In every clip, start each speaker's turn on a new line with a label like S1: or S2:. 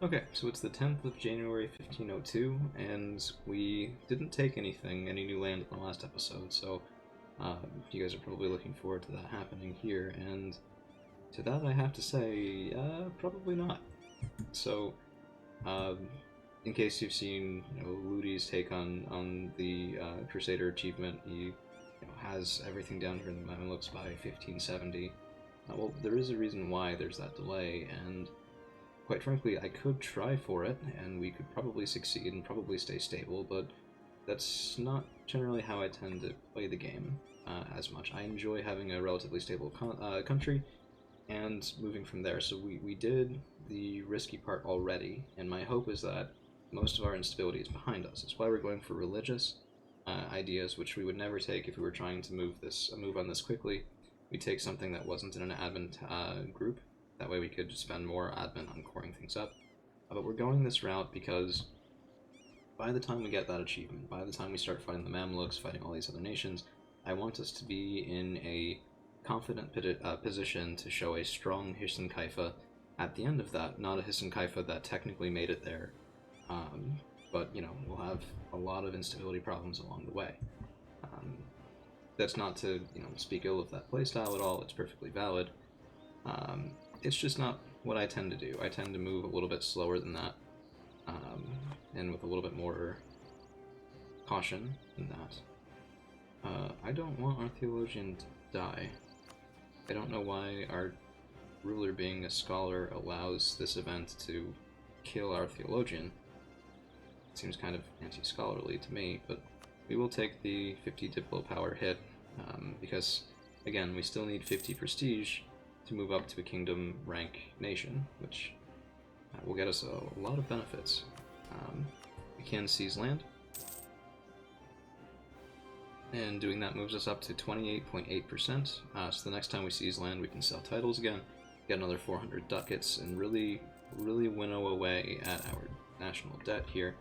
S1: Okay, so it's the 10th of January 1502, and we didn't take any new land in the last episode, so you guys are probably looking forward to that happening here, and to that I have to say, probably not. So, in case you've seen, Ludi's take on the Crusader achievement, he has everything down here in the Mamelukes by 1570. Well, there is a reason why there's that delay, and quite frankly, I could try for it, and we could probably succeed and probably stay stable, but that's not generally how I tend to play the game as much. I enjoy having a relatively stable country and moving from there. So we did the risky part already, and my hope is that most of our instability is behind us. That's why we're going for religious ideas, which we would never take if we were trying to move on this quickly. We take something that wasn't in an admin group. That way we could spend more admin on coring things up. But we're going this route because by the time we get that achievement, by the time we start fighting the Mamelukes, fighting all these other nations, I want us to be in a confident position to show a strong Hisn Kaifa at the end of that. Not a Hisn Kaifa that technically made it there, but we'll have a lot of instability problems along the way. That's not to speak ill of that playstyle at all. It's perfectly valid. It's just not what I tend to do. I tend to move a little bit slower than that, and with a little bit more caution than that. I don't want our theologian to die. I don't know why our ruler, being a scholar, allows this event to kill our theologian. It seems kind of anti-scholarly to me, but we will take the 50 diplo power hit, because, again, we still need 50 prestige to move up to a kingdom rank nation, which will get us a lot of benefits. We can seize land, and doing that moves us up to 28.8%, so the next time we seize land we can sell titles again, get another 400 ducats, and really winnow away at our national debt here.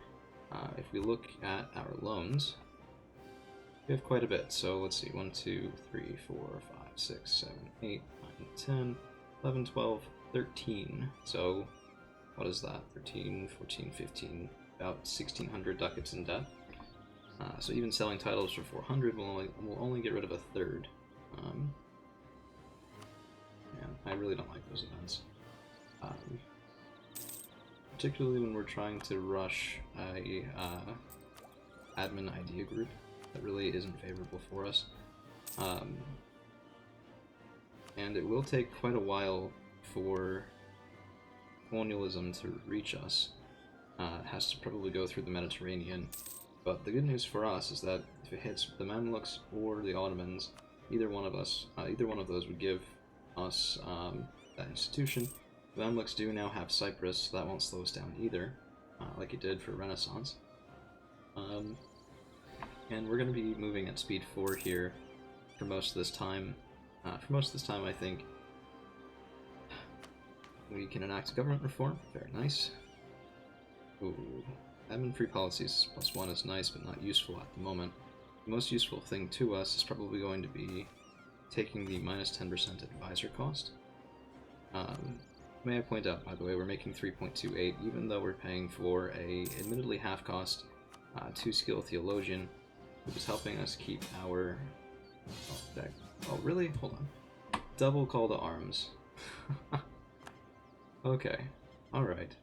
S1: If we look at our loans, we have quite a bit, so let's see, 1, 2, 3, 4, 5, 6, 7, 8, 9, 10, 11, 12, 13. So, what is that? 13, 14, 15, about 1,600 ducats in debt. So even selling titles for 400 will only get rid of a third. Yeah, I really don't like those events. Particularly when we're trying to rush a admin idea group that really isn't favorable for us. And it will take quite a while for colonialism to reach us. It has to probably go through the Mediterranean. But the good news for us is that if it hits the Mamluks or the Ottomans, either one of those would give us that institution. The Mamluks do now have Cyprus, so that won't slow us down either, like it did for Renaissance. And we're going to be moving at speed 4 here for most of this time. I think we can enact government reform. Very nice. Ooh. Admin-free policies +1 is nice, but not useful at the moment. The most useful thing to us is probably going to be taking the -10% advisor cost. May I point out, by the way, we're making 3.28, even though we're paying for a admittedly half-cost 2-skill theologian, who is helping us keep our... Oh, really? Hold on. Double call to arms. Okay. Alright.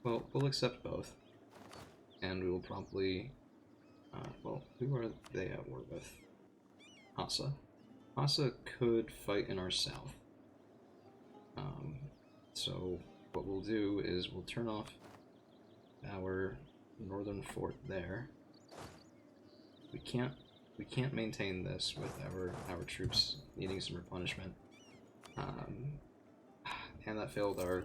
S1: Well, we'll accept both, and we will probably, well, who are they at war with? Hassa. Hassa could fight in our south. So what we'll do is we'll turn off our northern fort there. We can't maintain this with our troops needing some replenishment. And that failed our...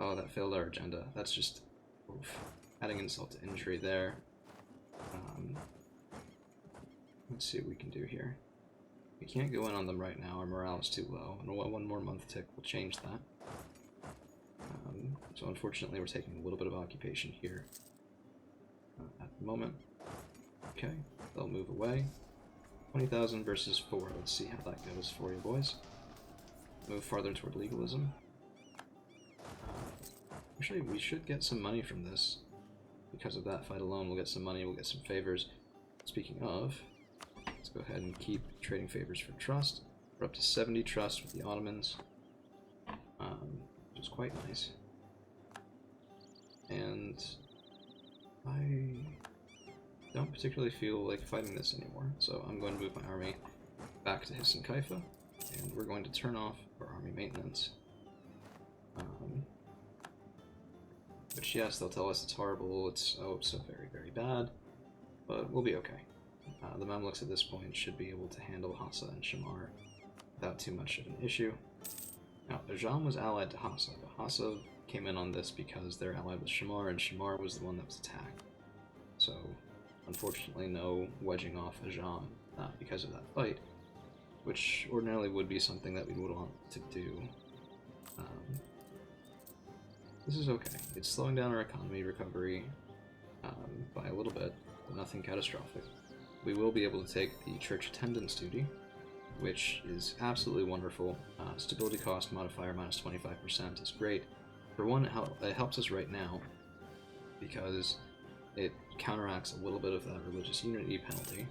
S1: Oh, that failed our agenda. That's just... Oof. Adding insult to injury there. Let's see what we can do here. We can't go in on them right now, our morale is too low, and one more month tick will change that. So unfortunately we're taking a little bit of occupation here at the moment. Okay, they'll move away. 20,000 versus 4, let's see how that goes for you boys. Move farther toward legalism. Actually, we should get some money from this. Because of that fight alone, we'll get some money, we'll get some favors. Speaking of, let's go ahead and keep trading favors for trust. We're up to 70 trust with the Ottomans, which is quite nice. And I don't particularly feel like fighting this anymore, so I'm going to move my army back to Hissen Kaifa, and we're going to turn off our army maintenance. Which, yes, they'll tell us it's horrible, it's so very, very bad, but we'll be okay. The Mamluks at this point should be able to handle Hassa and Shamar without too much of an issue. Now, Ajam was allied to Hassa, but Hassa came in on this because they're allied with Shamar, and Shamar was the one that was attacked. So, unfortunately, no wedging off Ajam because of that fight, which ordinarily would be something that we would want to do. This is okay. It's slowing down our economy recovery by a little bit, but nothing catastrophic. We will be able to take the church attendance duty, which is absolutely wonderful. Stability cost modifier minus 25% is great. For one, it helps us right now, because it counteracts a little bit of that religious unity penalty.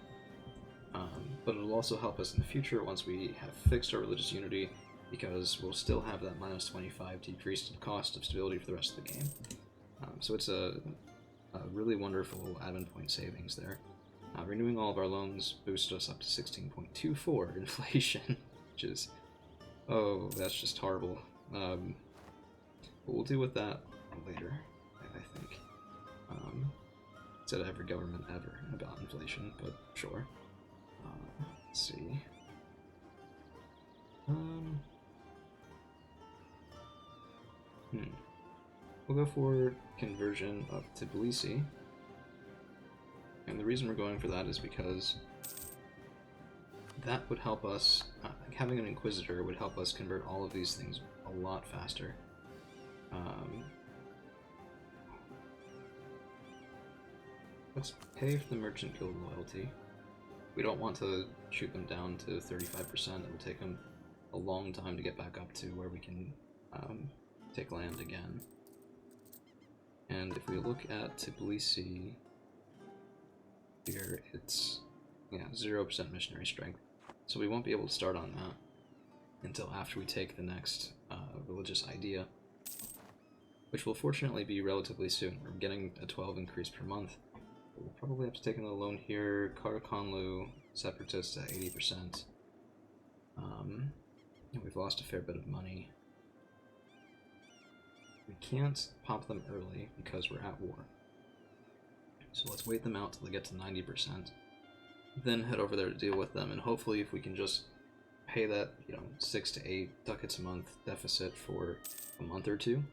S1: But it'll also help us in the future once we have fixed our religious unity, because we'll still have that minus 25 decreased cost of stability for the rest of the game. So it's a really wonderful admin point savings there. Renewing all of our loans boosted us up to 16.24 inflation, which is, oh, that's just horrible. But we'll deal with that later, I think. Instead of every government ever about inflation, but sure. Let's see. We'll go for conversion of Tbilisi. And the reason we're going for that is because that would help us, having an Inquisitor would help us convert all of these things a lot faster. Let's pay for the Merchant Guild loyalty. We don't want to shoot them down to 35%. It'll take them a long time to get back up to where we can take land again. And if we look at Tbilisi, here it's 0% missionary strength, so we won't be able to start on that until after we take the next religious idea, which will fortunately be relatively soon. We're getting a 12 increase per month. We'll probably have to take another loan here. Qoyonlu Separatists at 80%. We've lost a fair bit of money. We can't pop them early because we're at war. So let's wait them out till they get to 90%. Then head over there to deal with them, and hopefully if we can just pay that, 6 to 8 ducats a month deficit for a month or two,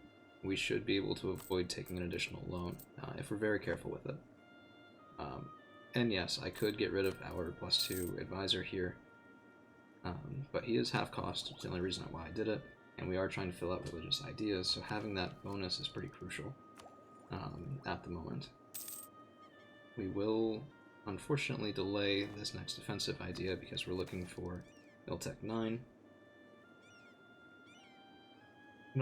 S1: we should be able to avoid taking an additional loan, if we're very careful with it. And yes, I could get rid of our +2 advisor here, but he is half cost, it's the only reason why I did it, and we are trying to fill out religious ideas, so having that bonus is pretty crucial at the moment. We will unfortunately delay this next defensive idea because we're looking for Miltech 9.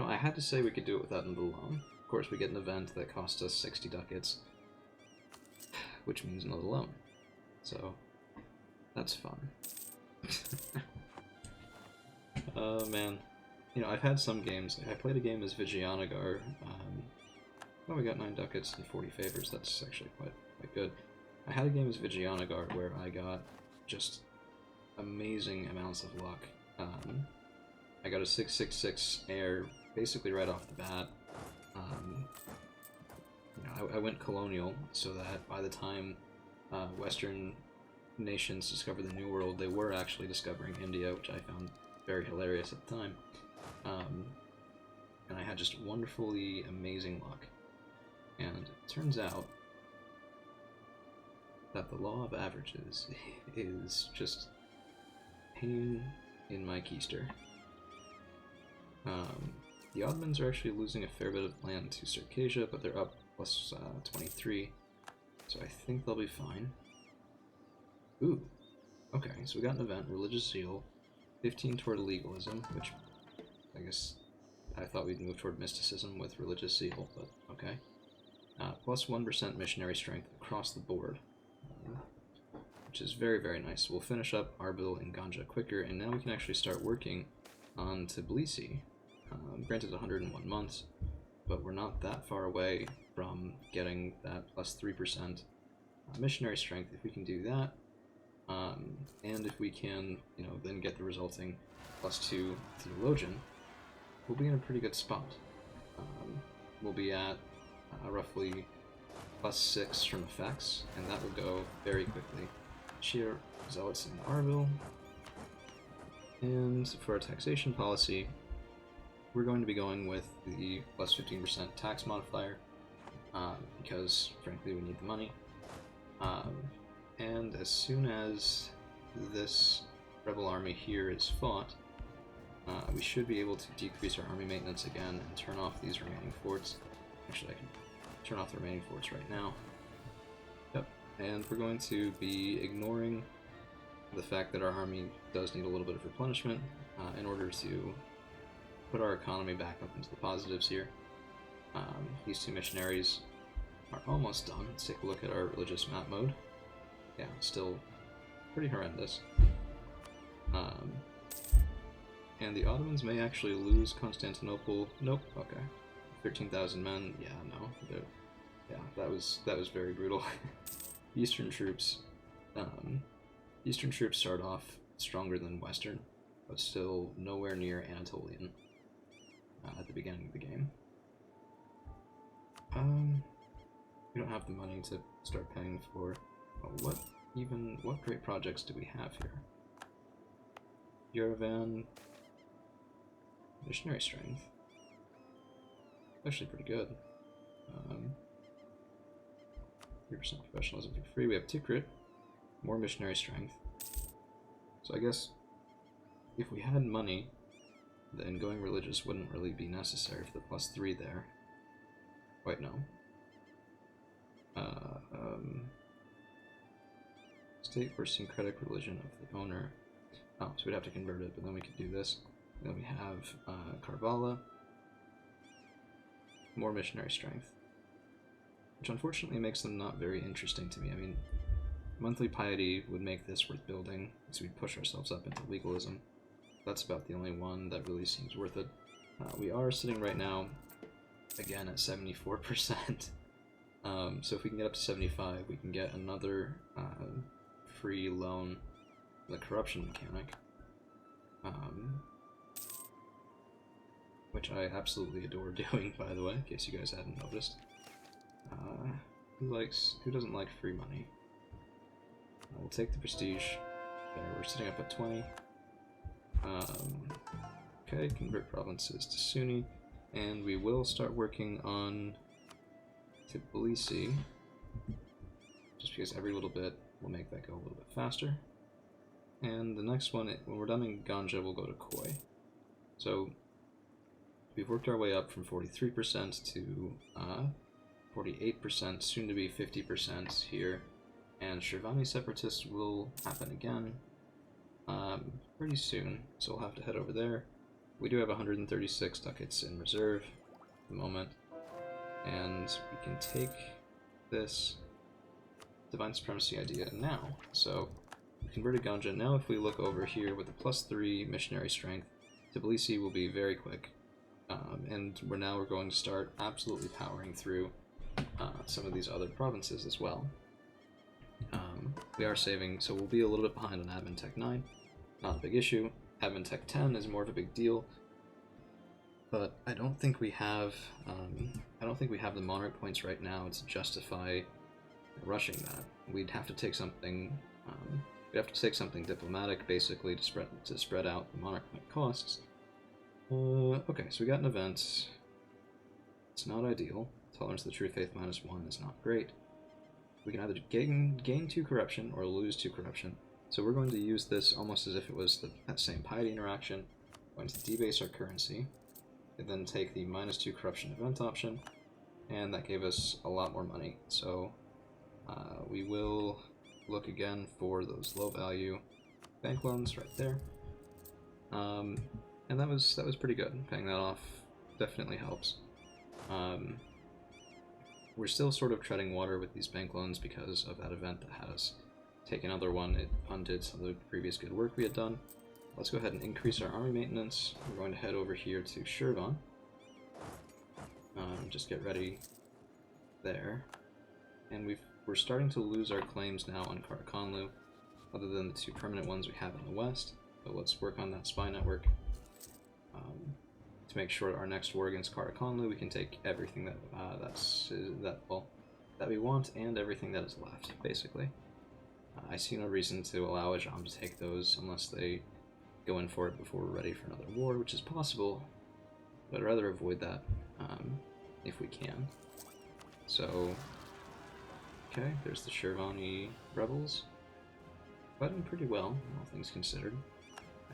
S1: I had to say we could do it without another loan. Of course, we get an event that costs us 60 ducats, which means another loan. So, that's fun. Oh, man. I've had some games. I played a game as Vijayanagar. We got 9 ducats and 40 favors. That's actually quite good. I had a game as Vijayanagar where I got just amazing amounts of luck. I got a 666 air basically right off the bat. I went colonial so that by the time Western nations discovered the New World, they were actually discovering India, which I found very hilarious at the time. And I had just wonderfully amazing luck. And it turns out that the law of averages is just pain in my keister. The Ottomans are actually losing a fair bit of land to Circassia, but they're up plus 23, so I think they'll be fine. Ooh, okay, so we got an event, Religious Zeal, 15 toward legalism, which I guess I thought we'd move toward mysticism with religious zeal, but okay. Plus 1% missionary strength across the board, which is very, very nice. We'll finish up Arbil and Ganja quicker, and now we can actually start working on Tbilisi. Granted 101 months, but we're not that far away from getting that plus 3% missionary strength. If we can do that, and if we can, then get the resulting +2 theologian, we'll be in a pretty good spot. We'll be at roughly +6 from effects, and that will go very quickly. Sheer zealots in Arbil. And for our taxation policy, we're going to be going with the plus 15% tax modifier, because frankly we need the money. And as soon as this rebel army here is fought, we should be able to decrease our army maintenance again and turn off these remaining forts. Actually, I can turn off the remaining forts right now. Yep, and we're going to be ignoring the fact that our army does need a little bit of replenishment in order to put our economy back up into the positives here. These two missionaries are almost done. Let's take a look at our religious map mode. Yeah, still pretty horrendous. And the Ottomans may actually lose Constantinople. Nope. Okay, 13,000 men. Yeah, no. Yeah, that was very brutal. Eastern troops start off stronger than Western, but still nowhere near Anatolian at the beginning of the game. We don't have the money to start paying for what great projects do we have here? Yerevan missionary strength. Actually pretty good. 3% professionalism for free. We have Tikrit, more missionary strength. So I guess if we had money, then going religious wouldn't really be necessary for the +3 there. Wait, no. State or syncretic religion of the owner. Oh, so we'd have to convert it, but then we could do this. Then we have Karbala, more missionary strength, which unfortunately makes them not very interesting to me. I mean, monthly piety would make this worth building, so we'd push ourselves up into legalism. That's about the only one that really seems worth it. We are sitting right now, again, at 74%. So if we can get up to 75, we can get another free loan, the corruption mechanic, which I absolutely adore doing, by the way, in case you guys hadn't noticed. Who doesn't like free money? We'll take the prestige. There, we're sitting up at 20. Okay, convert provinces to Sunni, and we will start working on Tbilisi, just because every little bit will make that go a little bit faster. And the next one, when we're done in Ganja, we'll go to Qoy. So we've worked our way up from 43% to 48%, soon to be 50% here. And Georgian Separatists will happen again pretty soon, so we'll have to head over there. We do have 136 ducats in reserve at the moment, and we can take this Divine Supremacy idea now. So we converted Ganja. Now if we look over here with the +3 missionary strength, Tbilisi will be very quick, and we're going to start absolutely powering through some of these other provinces as well. We are saving, so we'll be a little bit behind on Admin Tech 9. Not a big issue. Admin Tech 10 is more of a big deal, but I don't think we have the monarch points right now to justify rushing that. We'd have to take something. Diplomatic, basically, to spread out the monarch point costs. Okay, so we got an event. It's not ideal. Tolerance to the true faith -1 is not great. We can either gain 2 corruption or lose 2 corruption. So we're going to use this almost as if it was that same piety interaction. We're going to debase our currency, and then take the -2 corruption event option, and that gave us a lot more money. So we will look again for those low value bank loans right there. And that was pretty good, paying that off definitely helps. We're still sort of treading water with these bank loans because of that event that had us take another one. It undid some of the previous good work we had done. Let's go ahead and increase our army maintenance. We're going to head over here to Shirvan. Just get ready there. And we're starting to lose our claims now on Qoyonlu, other than the 2 permanent ones we have in the west. But let's work on that spy network to make sure our next war against Qoyonlu we can take everything that that we want and everything that is left, basically. I see no reason to allow Ajam to take those unless they go in for it before we're ready for another war, which is possible, but I'd rather avoid that if we can. So, okay, there's the Shirvani rebels. Fighting pretty well, all things considered.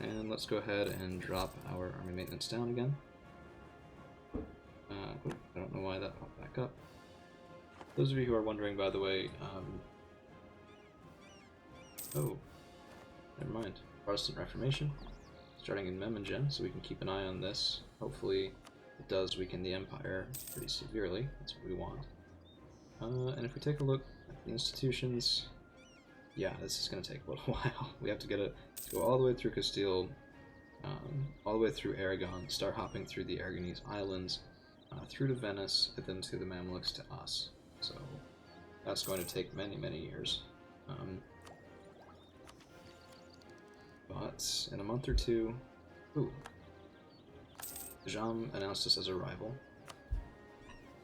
S1: And let's go ahead and drop our army maintenance down again. I don't know why that popped back up. Those of you who are wondering, by the way, oh, never mind. Protestant Reformation, starting in Memmingen, so we can keep an eye on this. Hopefully it does weaken the Empire pretty severely. That's what we want. And if we take a look at the institutions, yeah, this is going to take a little while. We have to get it to go all the way through Castile, all the way through Aragon, start hopping through the Aragonese Islands, through to Venice, and then to the Mamluks to us. So that's going to take many, many years. But in a month or two, ooh, Ajam announced us as a rival.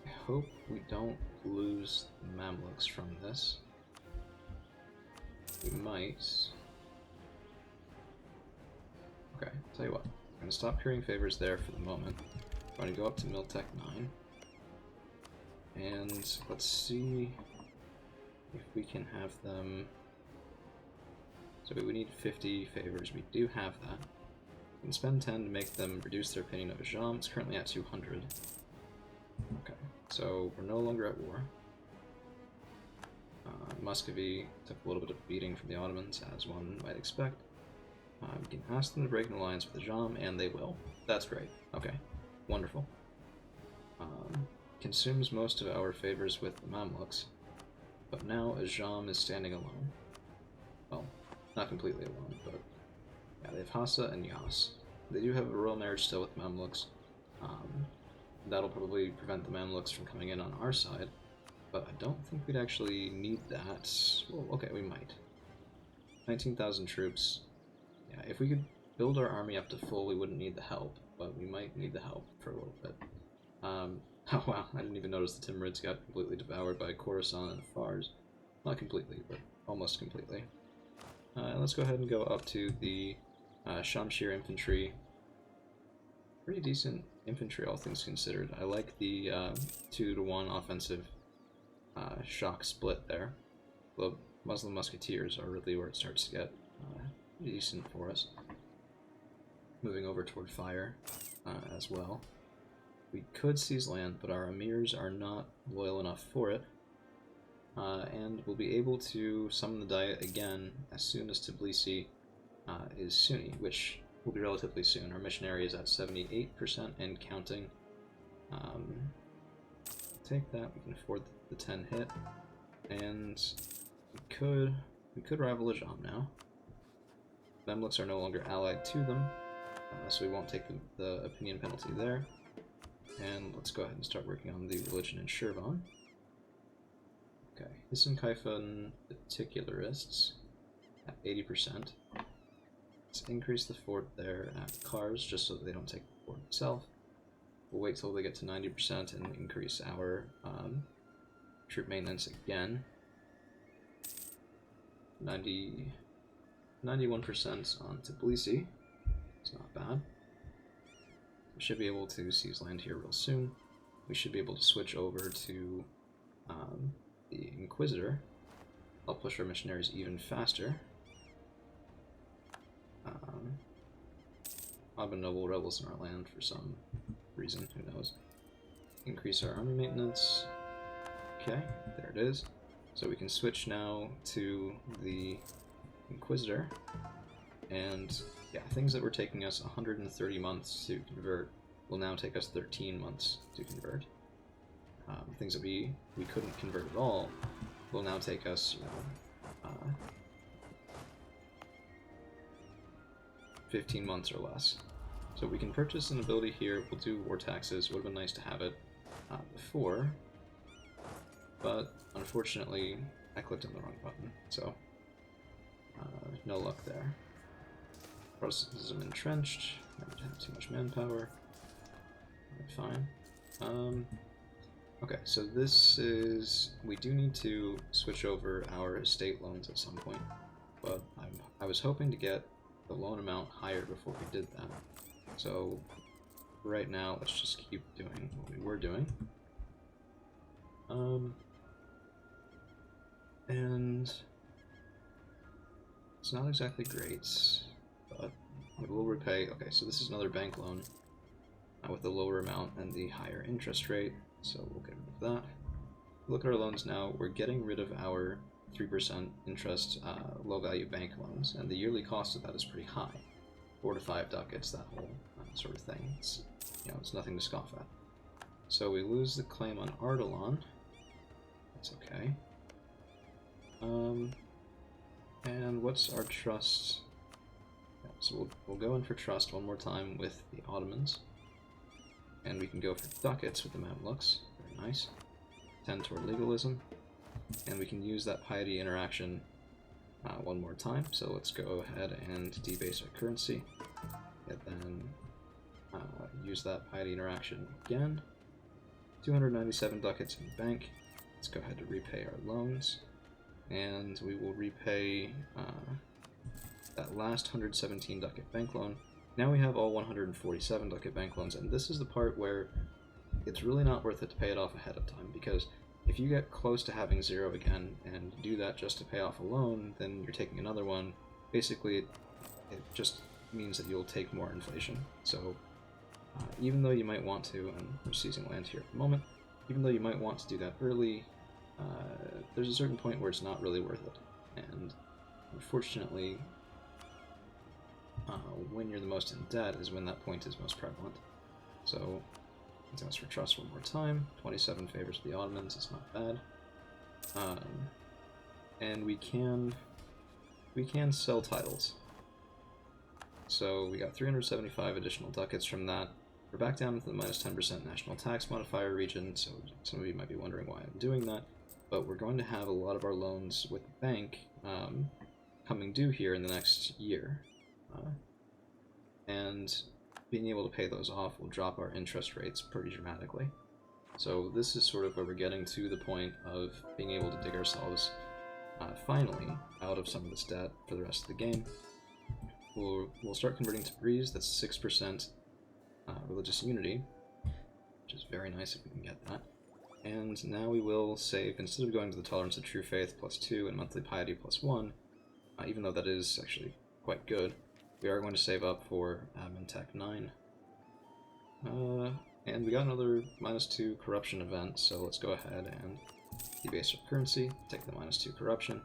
S1: I hope we don't lose the Mamluks from this. We might. Okay, tell you what, I'm going to stop carrying favors there for the moment. I'm going to go up to Miltech 9. And let's see if we can have them. So we need 50 favors. We do have that. We can spend 10 to make them reduce their opinion of Ajam. It's currently at 200. Okay, so we're no longer at war. Muscovy took a little bit of a beating from the Ottomans, as one might expect. We can ask them to break an alliance with Ajam, and they will. That's great. Okay, wonderful. Consumes most of our favors with the Mamluks, but now Ajam is standing alone. Well, not completely alone, but yeah, they have Hassa and Yas. They do have a royal marriage still with Mamluks. That'll probably prevent the Mamluks from coming in on our side, but I don't think we'd actually need that. Well, okay, we might. 19,000 troops. Yeah, if we could build our army up to full, we wouldn't need the help, but we might need the help for a little bit. Oh wow, I didn't even notice the Timurids got completely devoured by Khorasan and the Fars. Not completely, but almost completely. Let's go ahead and go up to the Shamshir infantry. Pretty decent infantry, all things considered. I like the 2-to-1 offensive shock split there. The Muslim musketeers are really where it starts to get pretty decent for us. Moving over toward fire as well. We could seize land, but our emirs are not loyal enough for it. And we'll be able to summon the Diet again as soon as Tbilisi is Sunni, which will be relatively soon. Our missionary is at 78% and counting. Take that, we can afford the 10 hit, and we could rival Ajam now. Mamluks are no longer allied to them, so we won't take the opinion penalty there. And let's go ahead and start working on the religion in Shirvan. Okay, Hisam Kaifan particularists at 80%. Let's increase the fort there at Kars just so that they don't take the fort itself. We'll wait till they get to 90% and increase our troop maintenance again. 91% on Tbilisi. It's not bad. We should be able to seize land here real soon. We should be able to switch over to the Inquisitor. I'll push our missionaries even faster. Ottoman noble rebels in our land for some reason, who knows. Increase our army maintenance. Okay, there it is. So we can switch now to the Inquisitor. And yeah, things that were taking us 130 months to convert will now take us 13 months to convert. Things that we couldn't convert at all will now take us, 15 months or less. So we can purchase an ability here. We'll do war taxes. Would have been nice to have it before, but unfortunately I clicked on the wrong button, so no luck there. Protestantism entrenched. Never have too much manpower. Fine. Okay, so this is... we do need to switch over our estate loans at some point, but I was hoping to get the loan amount higher before we did that. So right now, let's just keep doing what we were doing. And it's not exactly great, but we will repay. Okay, so this is another bank loan with the lower amount and the higher interest rate, so we'll get rid of that. Look at our loans now. We're getting rid of our 3% interest low-value bank loans, and the yearly cost of that is pretty high. 4 to 5 ducats, that whole sort of thing. It's, it's nothing to scoff at. So we lose the claim on Ardalan. That's okay. And what's our trust? Yeah, so we'll go in for trust one more time with the Ottomans. And we can go for ducats with the Mamelukes. Very nice. 10 toward legalism. And we can use that piety interaction one more time. So let's go ahead and debase our currency. And then use that piety interaction again. 297 ducats in the bank. Let's go ahead and repay our loans. And we will repay that last 117 ducat bank loan. Now we have all 147 ducat bank loans, and this is the part where it's really not worth it to pay it off ahead of time, because if you get close to having 0 again and do that just to pay off a loan, then you're taking another one. Basically, it just means that you'll take more inflation. So even though you might want to, and we're seizing land here at the moment, even though you might want to do that early, there's a certain point where it's not really worth it. And unfortunately, when you're the most in debt is when that point is most prevalent. So let's ask for trust one more time. 27 favors the Ottomans, it's not bad. And we can sell titles. So we got 375 additional ducats from that. We're back down to the minus 10% national tax modifier region, so some of you might be wondering why I'm doing that. But we're going to have a lot of our loans with the bank coming due here in the next year. And being able to pay those off will drop our interest rates pretty dramatically. So this is sort of where we're getting to the point of being able to dig ourselves finally out of some of this debt for the rest of the game. We'll start converting to Breeze. That's 6% religious unity, which is very nice if we can get that. And now we will save, instead of going to the Tolerance of True Faith +2 and Monthly Piety +1, even though that is actually quite good, we are going to save up for Admin Tech 9. And we got another -2 corruption event, so let's go ahead and debase our currency, take the -2 corruption.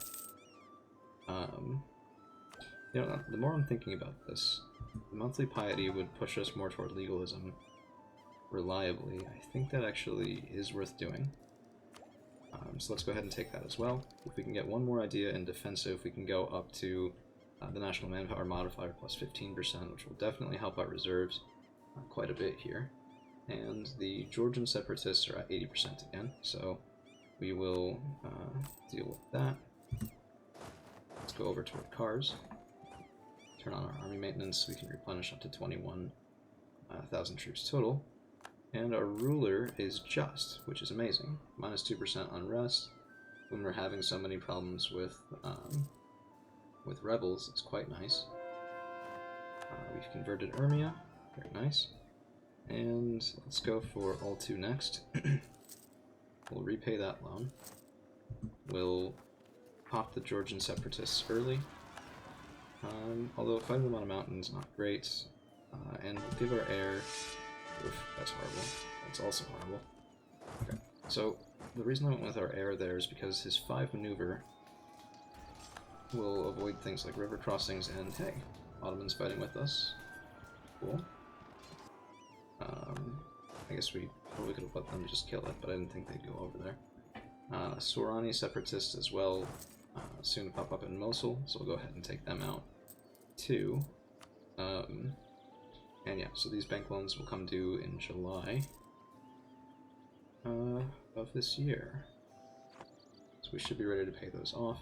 S1: The more I'm thinking about this, the Monthly Piety would push us more toward legalism reliably. I think that actually is worth doing. So let's go ahead and take that as well. If we can get one more idea in defensive, we can go up to the National Manpower modifier +15%, which will definitely help our reserves quite a bit here. And the Georgian Separatists are at 80% again, so we will deal with that. Let's go over toward cars. Turn on our army maintenance so we can replenish up to 21,000 troops total. And our ruler is just, which is amazing. -2% unrest. When we're having so many problems with rebels, it's quite nice. We've converted Urmia, very nice. And let's go for all 2 next. We'll repay that loan. We'll pop the Georgian Separatists early. Although fighting them on a mountain is not great. And we'll give our heir... Oof, that's horrible. That's also horrible. Okay, so the reason I went with our heir there is because his 5 maneuver will avoid things like river crossings, and hey, Ottomans fighting with us. Cool. I guess we probably could have let them just kill it, but I didn't think they'd go over there. Sorani Separatists as well, soon to pop up in Mosul, so we'll go ahead and take them out too. And yeah, so these bank loans will come due in July of this year. So we should be ready to pay those off.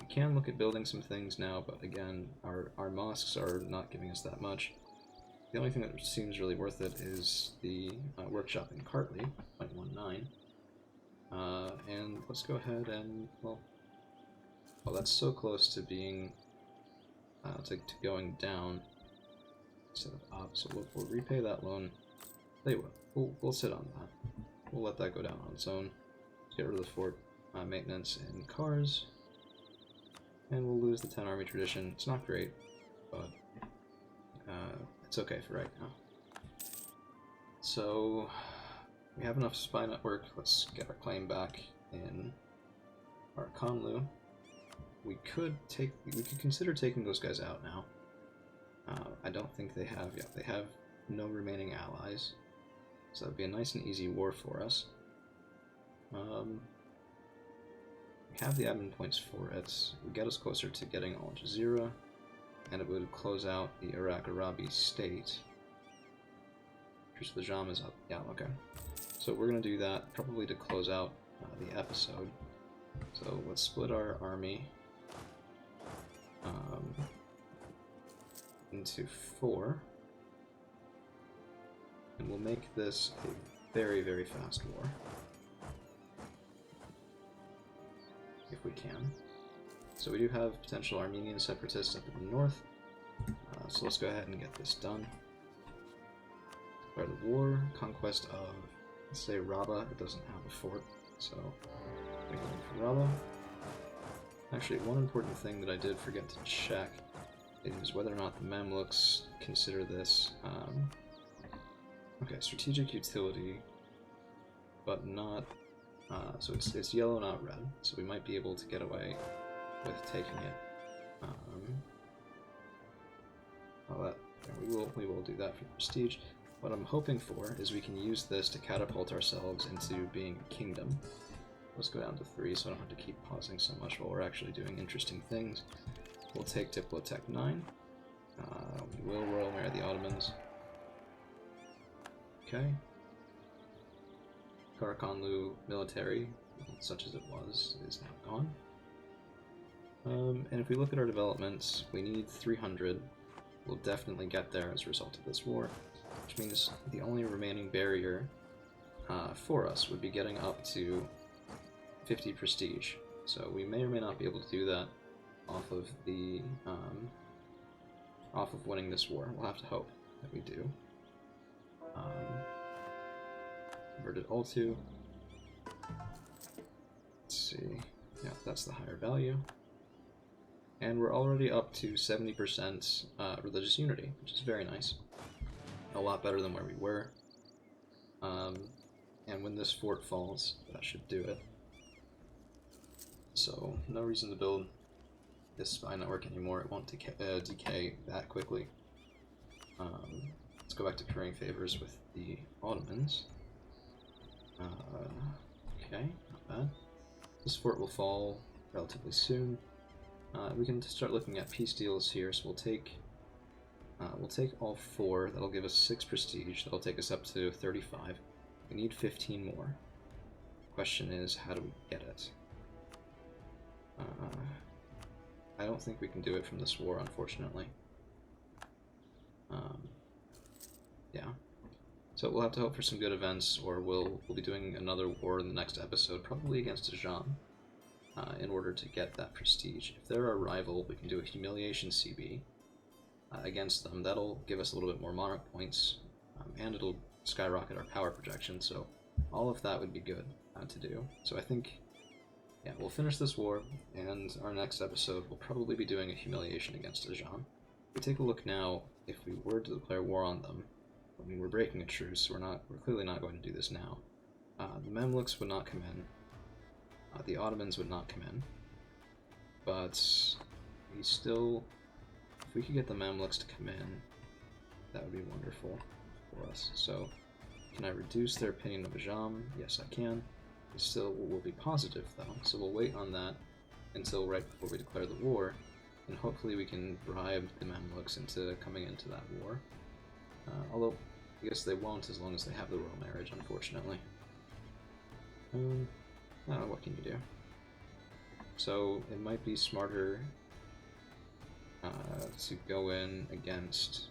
S1: We can look at building some things now, but again, our mosques are not giving us that much. The only thing that seems really worth it is the workshop in Kartli, 0.19. And let's go ahead and, well, that's so close to being, to going down instead of up, so we'll repay that loan. Tell you what, we'll sit on that. We'll let that go down on its own. Get rid of the fort maintenance and cars. And we'll lose the 10 army tradition. It's not great, but it's okay for right now. So we have enough spy network. Let's get our claim back in our Qoyonlu. We could consider taking those guys out now. I don't think they have yet. They have no remaining allies, so that'd be a nice and easy war for us. We have the admin points for it. It would get us closer to getting Al Jazeera, and it would close out the Iraq-Arabi state. Truce of the Jam is up. Yeah, okay. So we're going to do that, probably to close out the episode. So let's split our army into 4. And we'll make this a very, very fast war. If we can. So we do have potential Armenian separatists up in the north. So let's go ahead and get this done. Declare the war, conquest of, let's say, Rabba. It doesn't have a fort, so we can go for Rabba. Actually, one important thing that I did forget to check is whether or not the Mamluks consider this, okay, strategic utility, but not, so it's yellow, not red, so we might be able to get away with taking it. Well, we will do that for prestige. What I'm hoping for is we can use this to catapult ourselves into being a kingdom. Let's go down to 3 so I don't have to keep pausing so much while we're actually doing interesting things. We'll take Diplotech 9. We will royal marry the Ottomans. Okay. Qoyonlu military, such as it was, is now gone. And if we look at our developments, we need 300. We'll definitely get there as a result of this war, which means the only remaining barrier for us would be getting up to 50 prestige. So we may or may not be able to do that off of the off of winning this war. We'll have to hope that we do. Converted Ultu. Let's see. Yeah, that's the higher value. And we're already up to 70% religious unity, which is very nice. A lot better than where we were. And when this fort falls, that should do it. So, no reason to build this spy network anymore. It won't decay that quickly. Let's go back to currying favors with the Ottomans. Okay, not bad. This fort will fall relatively soon. We can start looking at peace deals here, so we'll take all 4. That'll give us 6 prestige. That'll take us up to 35. We need 15 more. Question is, how do we get it? I don't think we can do it from this war, unfortunately. Yeah. So we'll have to hope for some good events, or we'll be doing another war in the next episode, probably against Ajam, in order to get that prestige. If they're our rival, we can do a humiliation CB against them. That'll give us a little bit more monarch points, and it'll skyrocket our power projection, so all of that would be good to do. So I think, yeah, we'll finish this war, and our next episode will probably be doing a humiliation against Ajam. If we take a look now, if we were to declare war on them, I mean, we're breaking a truce, so we're clearly not going to do this now. The Mamluks would not come in. The Ottomans would not come in. But we still, if we could get the Mamluks to come in, that would be wonderful for us. So Can I reduce their opinion of Ajam? Yes, I can. It still will be positive, though, so we'll wait on that until right before we declare the war, and hopefully we can bribe the Mamelukes into coming into that war. Although, I guess they won't as long as they have the royal marriage, unfortunately. I don't know, what can you do? So, it might be smarter to go in against,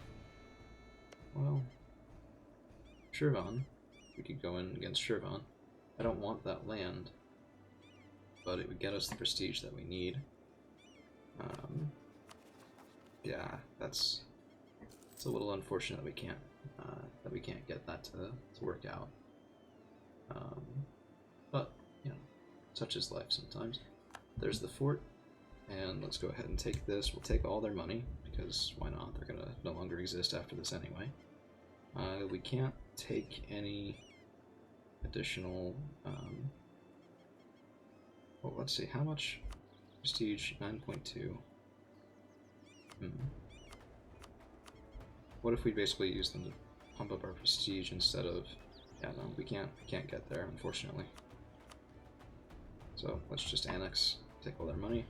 S1: well, Shirvan. We could go in against Shirvan. I don't want that land, but it would get us the prestige that we need. Yeah, it's a little unfortunate that we can't get that to work out. But you know, such is life sometimes. There's the fort, and let's go ahead and take this. We'll take all their money because why not? They're gonna no longer exist after this anyway. We can't take any additional. Well, let's see. How much prestige? 9.2. What if we basically use them to pump up our prestige instead of? Yeah, no, we can't get there, unfortunately. So let's just annex, take all their money.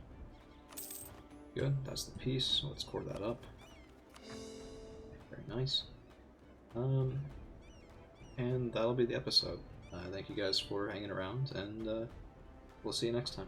S1: Good, that's the peace. So let's core that up. Very nice. And that'll be the episode. Thank you guys for hanging around, and we'll see you next time.